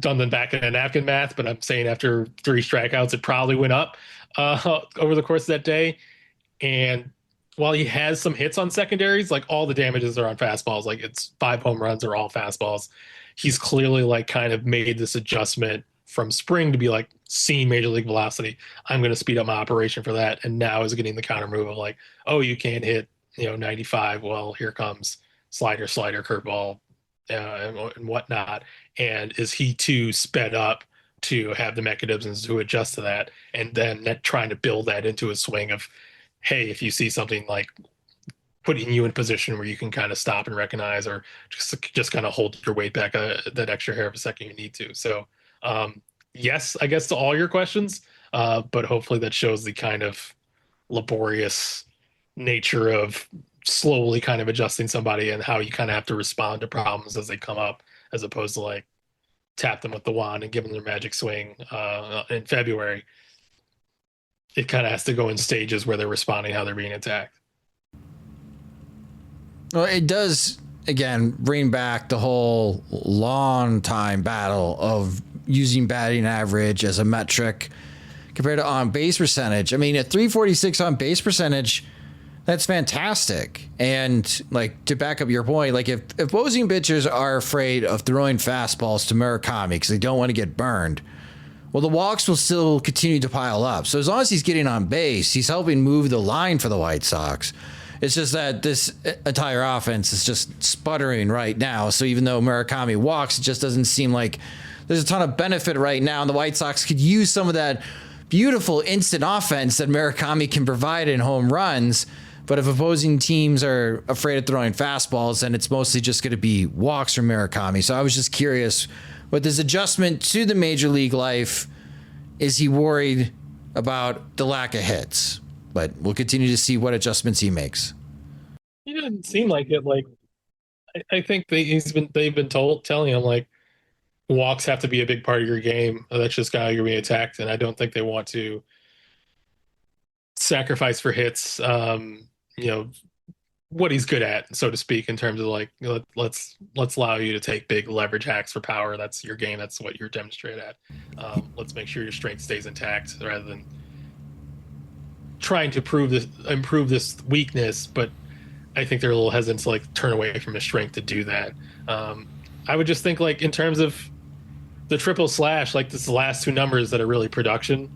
done the back in a napkin math, but I'm saying after 3 strikeouts, it probably went up over the course of that day. And while he has some hits on secondaries, like all the damages are on fastballs, like it's 5 home runs are all fastballs. He's clearly like kind of made this adjustment from spring to be like seeing major league velocity. I'm going to speed up my operation for that. And now is getting the counter move of like, oh, you can't hit, 95. Well, here comes slider, curveball, and whatnot. And is he too sped up to have the mechanisms to adjust to that? And then trying to build that into a swing of, hey, if you see something like putting you in a position where you can kind of stop and recognize, or just kind of hold your weight back that extra hair of a second you need to. So yes, I guess to all your questions, but hopefully that shows the kind of laborious nature of slowly kind of adjusting somebody and how you kind of have to respond to problems as they come up, as opposed to like tap them with the wand and give them their magic swing in February. It kind of has to go in stages where they're responding how they're being attacked. Well, it does, again, bring back the whole long time battle of using batting average as a metric compared to on base percentage. I mean, at 346 on base percentage, that's fantastic. And like, to back up your point, like if opposing pitchers are afraid of throwing fastballs to Murakami because they don't want to get burned, well, the walks will still continue to pile up. So as long as he's getting on base, he's helping move the line for the White Sox. It's just that this entire offense is just sputtering right now. So even though Murakami walks, it just doesn't seem like there's a ton of benefit right now. And the White Sox could use some of that beautiful instant offense that Murakami can provide in home runs. But if opposing teams are afraid of throwing fastballs, then it's mostly just going to be walks from Murakami. So I was just curious, with his adjustment to the major league life, is he worried about the lack of hits? But we'll continue to see what adjustments he makes. He doesn't seem like it. Like, I think they've been telling him like walks have to be a big part of your game. That's just how you're being attacked, and I don't think they want to sacrifice for hits. What he's good at, so to speak, in terms of like, let's allow you to take big leverage hacks for power. That's your game. That's what you're demonstrated at. Let's make sure your strength stays intact rather than trying to improve this weakness. But I think they're a little hesitant to like turn away from his strength to do that. I would just think like in terms of the triple slash, like this last two numbers that are really production,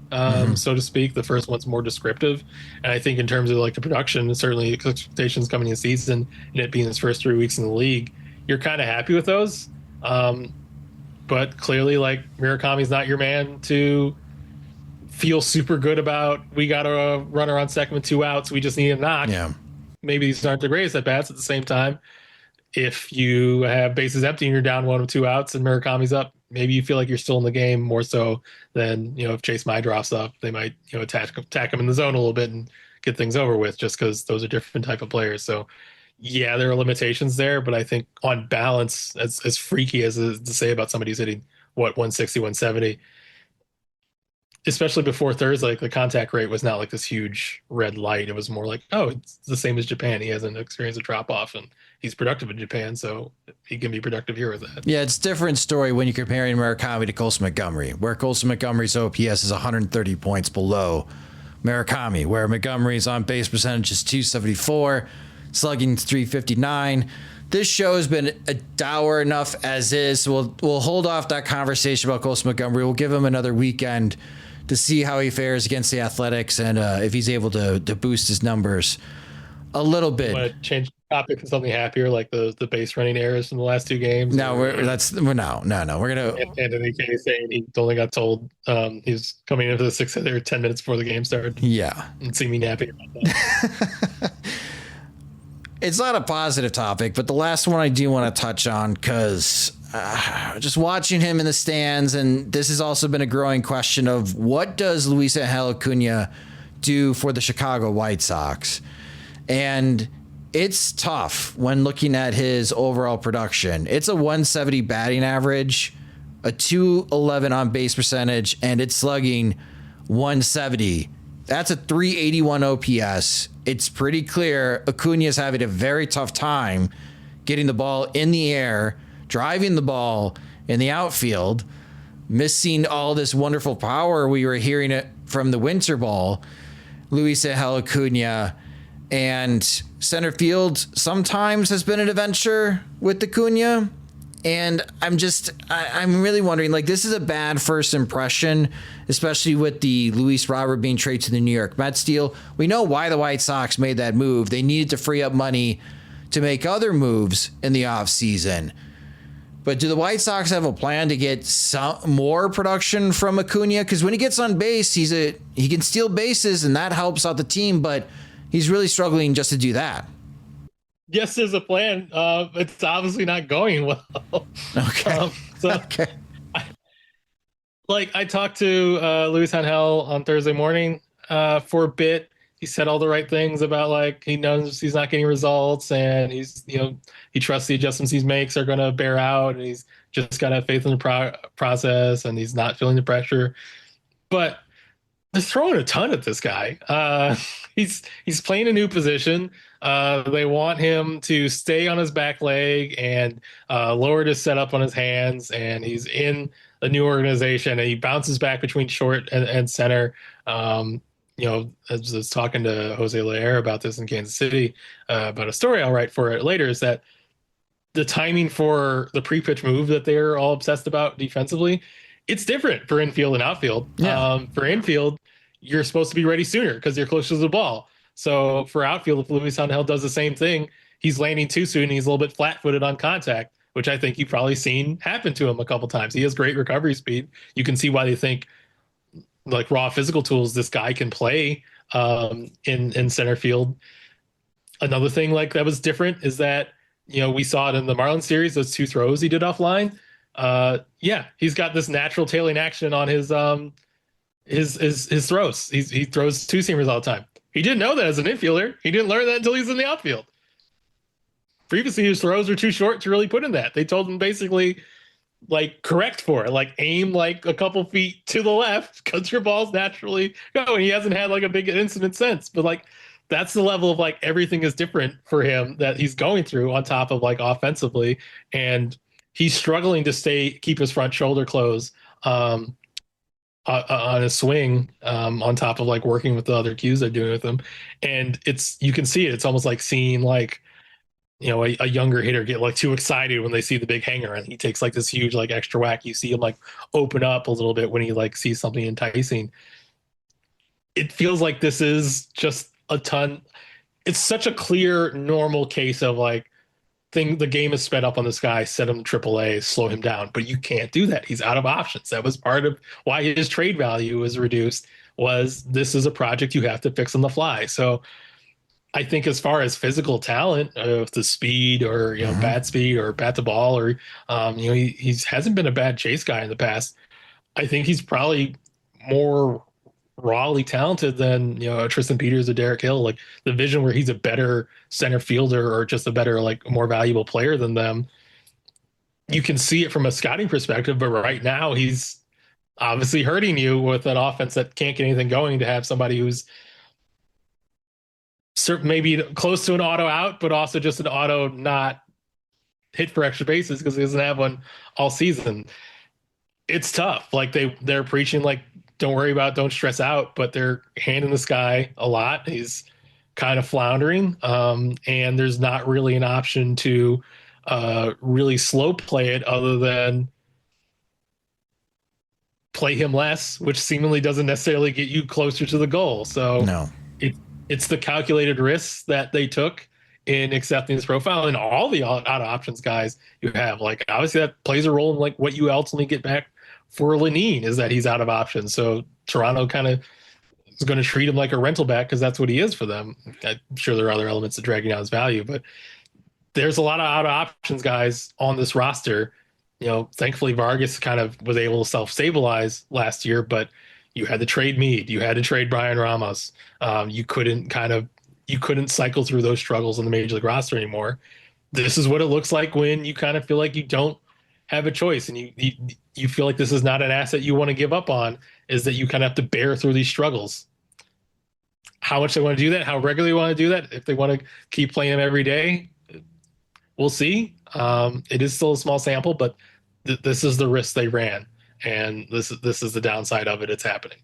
so to speak. The first one's more descriptive. And I think in terms of like the production, certainly expectations coming in the season and it being his first 3 weeks in the league, you're kind of happy with those. But clearly like Murakami's not your man to feel super good about. We got a runner on second with 2 outs. We just need a knock. Yeah. Maybe these aren't the greatest at bats. At the same time, if you have bases empty and you're down 1 with 2 outs and Murakami's up, maybe you feel like you're still in the game more so than, if Chase Mydroff's up, they might, attack him in the zone a little bit and get things over with, just because those are different type of players. So yeah, there are limitations there, but I think on balance, as freaky as it is to say about somebody who's hitting 160, 170, especially before Thursday, like the contact rate was not like this huge red light. It was more like, oh, it's the same as Japan. He hasn't experienced a drop off and he's productive in Japan, so he can be productive here with that. Yeah, it's a different story when you're comparing Murakami to Colson Montgomery, where Colson Montgomery's OPS is 130 points below Murakami, where Montgomery's on base percentage is 274, slugging 359. This show has been a dour enough as is, so we'll hold off that conversation about Colson Montgomery. We'll give him another weekend to see how he fares against the Athletics and if he's able to boost his numbers a little bit. Want to change the topic to something happier, like the base running errors from the last 2 games? No, we're gonna. Anthony Kay saying he only got told he's coming into the 6th hitter 10 minutes before the game started. Yeah, and see me napping about that. It's not a positive topic, but the last one I do want to touch on, because just watching him in the stands, and this has also been a growing question of what does Luisangel Acuna do for the Chicago White Sox? And it's tough when looking at his overall production. It's a 170 batting average, a 211 on base percentage, and it's slugging 170. That's a 381 OPS. It's pretty clear Acuna's having a very tough time getting the ball in the air, driving the ball in the outfield, missing all this wonderful power we were hearing it from the winter ball. Luisangel Acuna, and center field sometimes has been an adventure with Acuna. And I'm really wondering, like, this is a bad first impression, especially with the Luis Robert being traded to the New York Mets deal. We know why the White Sox made that move. They needed to free up money to make other moves in the offseason. But do the White Sox have a plan to get some more production from Acuna? Because when he gets on base, he can steal bases, and that helps out the team, but he's really struggling just to do that. Yes, there's a plan. It's obviously not going well. Okay. Okay. I talked to Luisangel on Thursday morning for a bit. he said all the right things about like he knows he's not getting results, and he's he trusts the adjustments he makes are going to bear out, and he's just got to have faith in the process, and he's not feeling the pressure. But they're throwing a ton at this guy. He's playing a new position. They want him to stay on his back leg and lower his setup on his hands, and he's in a new organization, and he bounces back between short and center. I was talking to Jose Leer about this in Kansas City, about a story I'll write for it later, is that the timing for the pre-pitch move that they're all obsessed about defensively, it's different for infield and outfield. Yeah. For infield, you're supposed to be ready sooner because you're closer to the ball. So for outfield, if Luisangel does the same thing, he's landing too soon. He's a little bit flat-footed on contact, which I think you've probably seen happen to him a couple times. He has great recovery speed. You can see why they think, like raw physical tools, this guy can play in center field. Another thing like that was different is that we saw it in the Marlins series, those 2 throws he did offline. He's got this natural tailing action on his throws. He throws 2-seamers all the time. He didn't know that as an infielder. He didn't learn that until he's in the outfield. Previously, his throws were too short to really put in that. They told him basically, like, correct for it, like aim like a couple feet to the left because your balls naturally go. And he hasn't had like a big incident since. But like, that's the level of like everything is different for him that he's going through on top of like offensively, and he's struggling to keep his front shoulder closed on his swing, on top of like working with the other cues they're doing with him. And you can see it. It's almost like seeing like, a younger hitter get like too excited when they see the big hanger and he takes like this huge like extra whack. You see him like open up a little bit when he like sees something enticing. It feels like this is just a ton. It's such a clear, normal case of like, the game is sped up on this guy, set him to AAA, slow him down, but you can't do that. He's out of options. That was part of why his trade value was reduced, was this is a project you have to fix on the fly. So I think as far as physical talent, the speed or, bat speed or bat the ball, or, he hasn't been a bad chase guy in the past. I think he's probably more rawly talented than Tristan Peters or Derek Hill. Like the vision where he's a better center fielder or just a better, like more valuable player than them, you can see it from a scouting perspective. But right now he's obviously hurting you with an offense that can't get anything going, to have somebody who's maybe close to an auto out, but also just an auto not hit for extra bases because he doesn't have one all season. It's tough. Like they're preaching like, don't stress out, but they're handing this guy a lot. He's kind of floundering, and there's not really an option to really slow play it other than play him less, which seemingly doesn't necessarily get you closer to the goal. So no, it's the calculated risks that they took in accepting this profile, and all the out options guys you have. Like obviously that plays a role in like what you ultimately get back for Lenine, is that he's out of options. So Toronto kind of is going to treat him like a rental back because that's what he is for them. I'm sure there are other elements of dragging down his value, but there's a lot of out of options guys on this roster. Thankfully Vargas kind of was able to self-stabilize last year, but you had to trade Meade, you had to trade Brian Ramos. You couldn't cycle through those struggles on the major league roster anymore. This is what it looks like when you kind of feel like you don't have a choice, and you feel like this is not an asset you want to give up on, is that you kind of have to bear through these struggles. How much they want to do that, how regularly they want to do that, if they want to keep playing them every day, we'll see. It is still a small sample, but this is the risk they ran, and this is the downside of it. It's happening.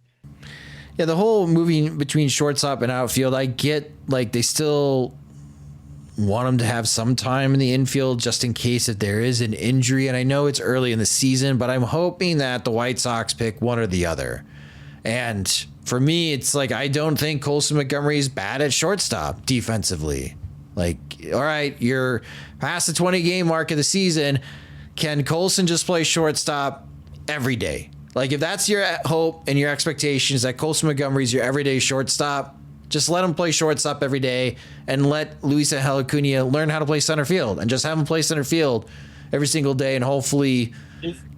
Yeah, the whole moving between shortstop and outfield, I get like they still want him to have some time in the infield just in case if there is an injury. And I know it's early in the season, but I'm hoping that the White Sox pick one or the other. And for me, it's like I don't think Colson Montgomery is bad at shortstop defensively. Like, all right, you're past the 20-game mark of the season. Can Colson just play shortstop every day? Like, if that's your hope and your expectations that Colson Montgomery is your everyday shortstop, just let him play shortstop every day and let Luisangel Acuna learn how to play center field and just have him play center field every single day, and hopefully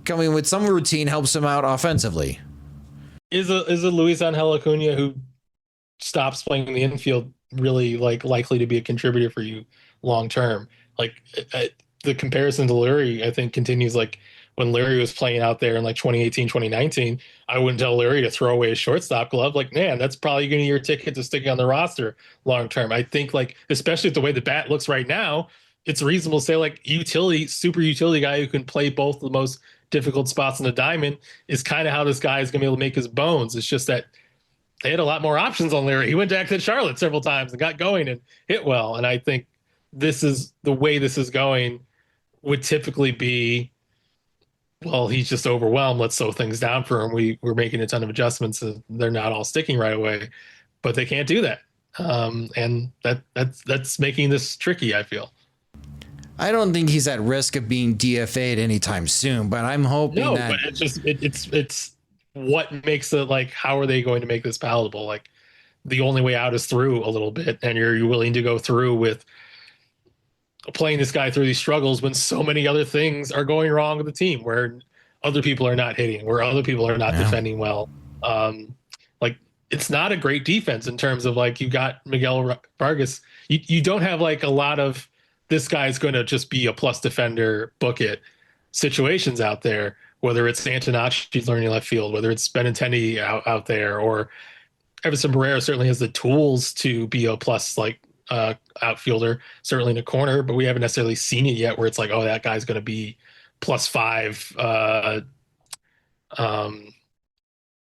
coming with some routine helps him out offensively. Is a Luisangel Acuna who stops playing in the infield really like likely to be a contributor for you long term. Like the comparison to Lurie, I think, continues. Like when Lurie was playing out there in like 2018, 2019, I wouldn't tell Lurie to throw away his shortstop glove. Like, man, that's probably going to be your ticket to sticking on the roster long term. I think, like, especially with the way the bat looks right now, it's reasonable to say like super utility guy who can play both the most difficult spots in the diamond is kind of how this guy is going to be able to make his bones. It's just that they had a lot more options on Lurie. He went back to Charlotte several times and got going and hit well. And I think this is the way this is going would typically be, well, he's just overwhelmed. Let's slow things down for him. We're making a ton of adjustments. And they're not all sticking right away, but they can't do that. And that's making this tricky, I feel. I don't think he's at risk of being DFA'd anytime soon, but I'm hoping that. But it's just it's what makes it like, how are they going to make this palatable? Like the only way out is through a little bit, and you're willing to go through with playing this guy through these struggles when so many other things are going wrong with the team, where other people are not hitting, where other people are not defending well. Like it's not a great defense in terms of like you got Miguel Vargas. You don't have like a lot of this guy's going to just be a plus defender, book it situations out there, whether it's Antonacci learning left field, whether it's Benintendi out there, or Everson Barrera certainly has the tools to be a plus like outfielder, certainly in a corner, but we haven't necessarily seen it yet where it's like, oh, that guy's going to be +5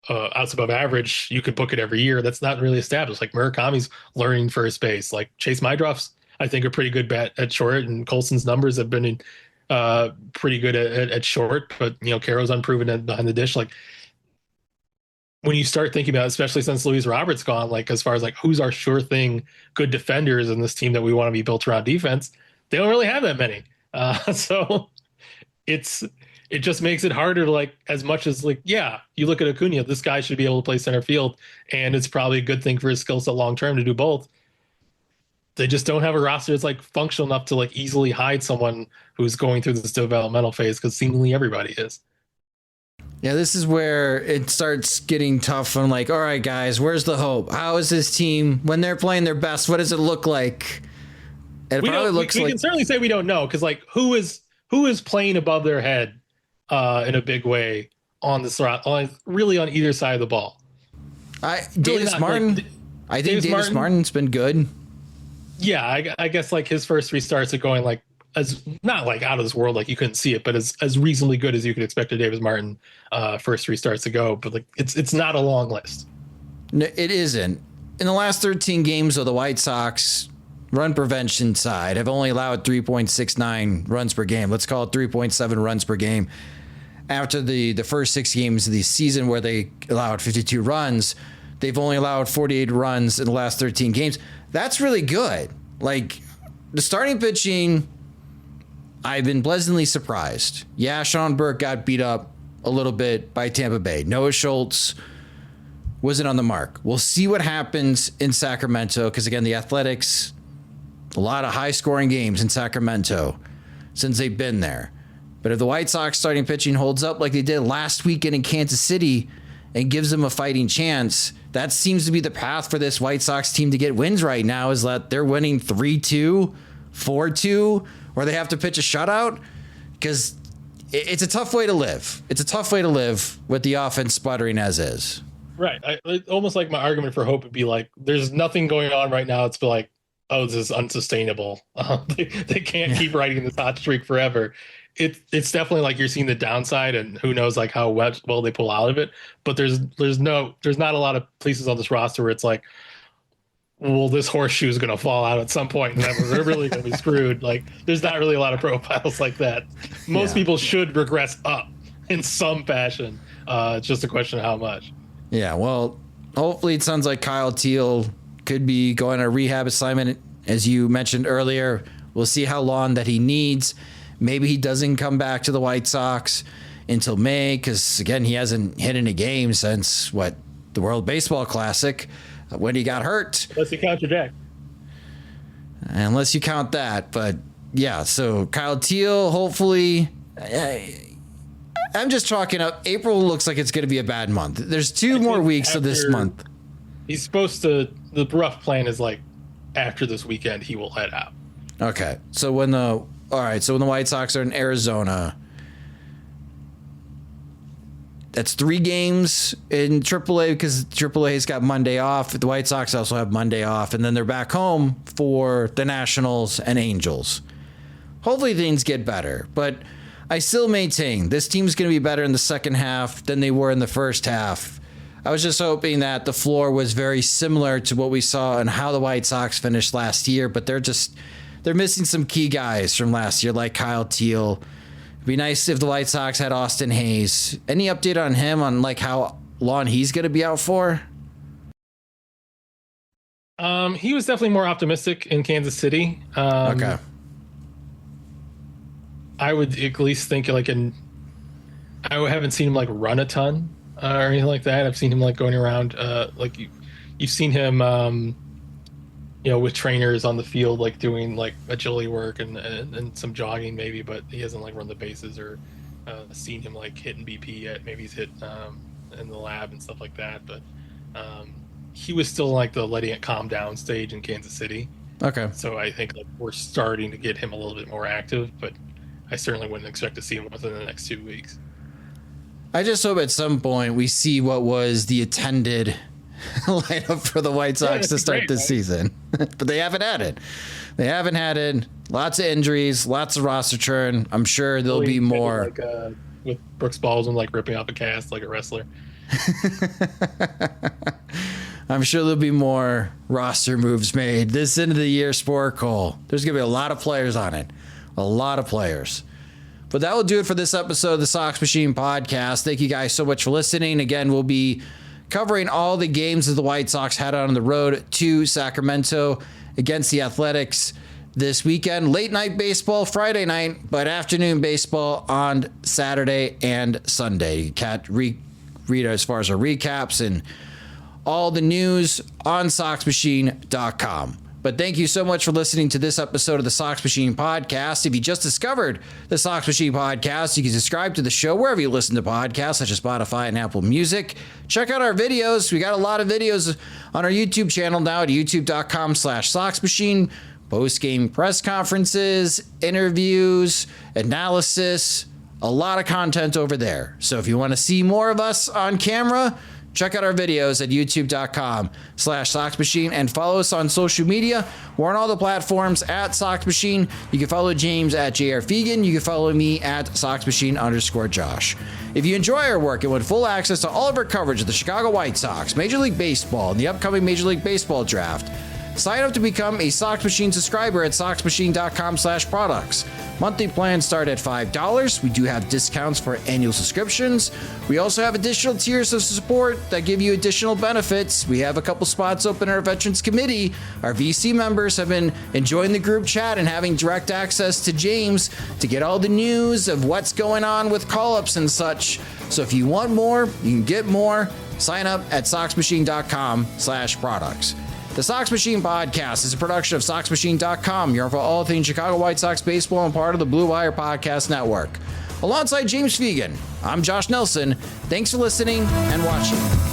outs above average. You could book it every year. That's not really established. Like Murakami's learning first base. Like Chase Mydroff's, I think, a pretty good bet at short, and Colson's numbers have been pretty good at short, but Caro's unproven behind the dish. Like when you start thinking about it, especially since Luis Robert's gone, like as far as like who's our sure thing good defenders in this team that we want to be built around defense, they don't really have that many. So it just makes it harder to like, as much as like, yeah, you look at Acuna, this guy should be able to play center field, and it's probably a good thing for his skill set long term to do both. They just don't have a roster that's like functional enough to like easily hide someone who's going through this developmental phase, because seemingly everybody is. Yeah, this is where it starts getting tough. I'm like, all right, guys, where's the hope? How is this team when they're playing their best? What does it look like? And it probably looks like, we can certainly say we don't know, because like who is playing above their head in a big way on this really on either side of the ball. Davis Martin. I think Davis Martin's been good. Yeah, I guess like his first 3 starts are going like as not like out of this world, like you couldn't see it, but as reasonably good as you could expect a Davis Martin first 3 starts to go. But like it's not a long list. No, it isn't. In the last 13 games of the White Sox run prevention side have only allowed 3.69 runs per game. Let's call it 3.7 runs per game. After the first 6 games of the season where they allowed 52 runs, they've only allowed 48 runs in the last 13 games. That's really good. Like the starting pitching, I've been pleasantly surprised. Yeah, Sean Burke got beat up a little bit by Tampa Bay. Noah Schultz wasn't on the mark. We'll see what happens in Sacramento, because again, the Athletics, a lot of high-scoring games in Sacramento since they've been there. But if the White Sox starting pitching holds up like they did last weekend in Kansas City and gives them a fighting chance, that seems to be the path for this White Sox team to get wins right now, is that they're winning 3-2, 4-2, or they have to pitch a shutout, because it's a tough way to live. It's a tough way to live with the offense sputtering as is. Right. Almost like my argument for hope would be like, there's nothing going on right now. It's like, oh, this is unsustainable. They can't keep riding this hot streak forever. It's definitely like you're seeing the downside, and who knows like how well they pull out of it. But there's not a lot of places on this roster where it's like, well, this horseshoe is going to fall out at some point and we're really going to be screwed. Like there's not really a lot of profiles like that. Most people should regress up in some fashion. It's just a question of how much. Yeah, well, hopefully it sounds like Kyle Teal could be going on a rehab assignment, as you mentioned earlier. We'll see how long that he needs. Maybe he doesn't come back to the White Sox until May, because, again, he hasn't hit in a game since, the World Baseball Classic, when he got hurt. Unless you count your deck. Unless you count that. But, yeah, so Kyle Teal, hopefully... I'm just chalking up. April looks like it's going to be a bad month. There's 2 more weeks of this month. He's supposed to the rough plan is like after this weekend he will head out. Okay. So when the White Sox are in Arizona, that's 3 games in AAA because AAA's got Monday off. The White Sox also have Monday off, and then they're back home for the Nationals and Angels. Hopefully things get better, but I still maintain this team's going to be better in the second half than they were in the first half. I was just hoping that the floor was very similar to what we saw and how the White Sox finished last year, but they're missing some key guys from last year, like Kyle Teal. It'd be nice if the White Sox had Austin Hayes. Any update on him, on like how long he's going to be out for? He was definitely more optimistic in Kansas City. Okay. I would at least think I haven't seen him like run a ton or anything like that. I've seen him like going around, like you've seen him, with trainers on the field, like doing like agility work and some jogging maybe, but he hasn't like run the bases or seen him like hitting BP yet. Maybe he's hit in the lab and stuff like that, but he was still like the letting it calm down stage in Kansas City. Okay. So I think like we're starting to get him a little bit more active, but I certainly wouldn't expect to see him within the next 2 weeks. I just hope at some point we see what was the attended lineup for the White Sox to start this season. But they haven't had it. They haven't had it. Lots of injuries, lots of roster churn. I'm sure there'll be more. Like, with Brooks Baldwin like ripping off a cast like a wrestler. I'm sure there'll be more roster moves made. This end of the year sport call. There's going to be a lot of players on it. A lot of players. But that will do it for this episode of the Sox Machine Podcast. Thank you guys so much for listening. Again, we'll be covering all the games that the White Sox had on the road to Sacramento against the Athletics this weekend. Late night baseball Friday night, but afternoon baseball on Saturday and Sunday. You can read as far as our recaps and all the news on SoxMachine.com. But thank you so much for listening to this episode of the Sox Machine Podcast. If you just discovered the Sox Machine Podcast, you can subscribe to the show wherever you listen to podcasts, such as Spotify and Apple Music. Check out our videos. We got a lot of videos on our YouTube channel now at youtube.com/SoxMachine. Post-game press conferences, interviews, analysis, a lot of content over there. So if you want to see more of us on camera, check out our videos at youtube.com/SoxMachine and follow us on social media. We're on all the platforms at SoxMachine. You can follow James at JR Fegan. You can follow me at SoxMachine_Josh. If you enjoy our work and want full access to all of our coverage of the Chicago White Sox, Major League Baseball, and the upcoming Major League Baseball draft, sign up to become a Sox Machine subscriber at SoxMachine.com/products. Monthly plans start at $5. We do have discounts for annual subscriptions. We also have additional tiers of support that give you additional benefits. We have a couple spots open in our Veterans Committee. Our VC members have been enjoying the group chat and having direct access to James to get all the news of what's going on with call-ups and such. So if you want more, you can get more. Sign up at SoxMachine.com/products. The Sox Machine Podcast is a production of SoxMachine.com, your home for all things Chicago White Sox baseball and part of the Blue Wire Podcast Network. Alongside James Fegan, I'm Josh Nelson. Thanks for listening and watching.